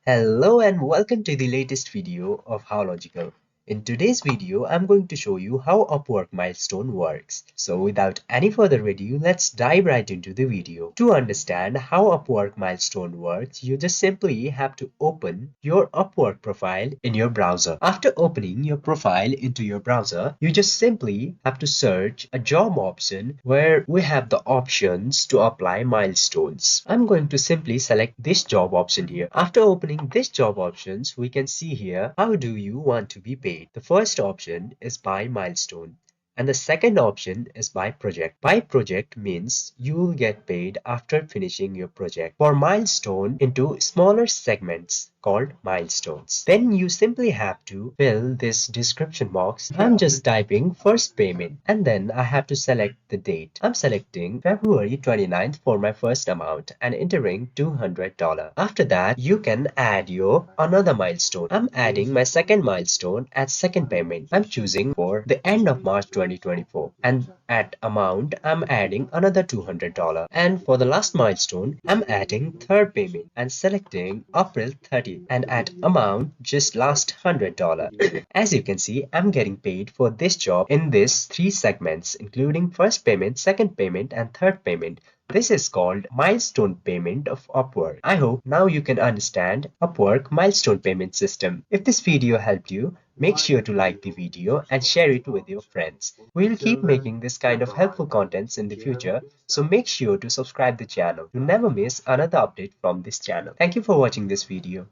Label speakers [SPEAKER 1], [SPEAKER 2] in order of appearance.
[SPEAKER 1] Hello and welcome to the latest video of How Logical. In today's video, I'm going to show you how Upwork Milestone works. So without any further ado, let's dive right into the video. To understand how Upwork Milestone works, you just simply have to open your Upwork profile in your browser. After opening your profile into your browser, you just simply have to search a job option where we have the options to apply milestones. I'm going to simply select this job option here. After opening this job options, we can see here how do you want to be paid. The first option is by milestone. And the second option is by project. By project means you will get paid after finishing your project. For milestone into smaller segments called milestones. Then you simply have to fill this description box. I'm just typing first payment and then I have to select the date. I'm selecting February 29th for my first amount and entering $200. After that, you can add your another milestone. I'm adding my second milestone at second payment. I'm choosing for the end of March 2024 and at amount I'm adding another $200. And for the last milestone, I'm adding third payment and selecting April 30 and at amount just last $100. As you can see, I'm getting paid for this job in these three segments, including first payment, second payment, and third payment. This is called milestone payment of Upwork. I hope now you can understand Upwork milestone payment system. If this video helped you, make sure to like the video and share it with your friends. We'll keep making this kind of helpful contents in the future, so make sure to subscribe the channel to never miss another update from this channel. Thank you for watching this video.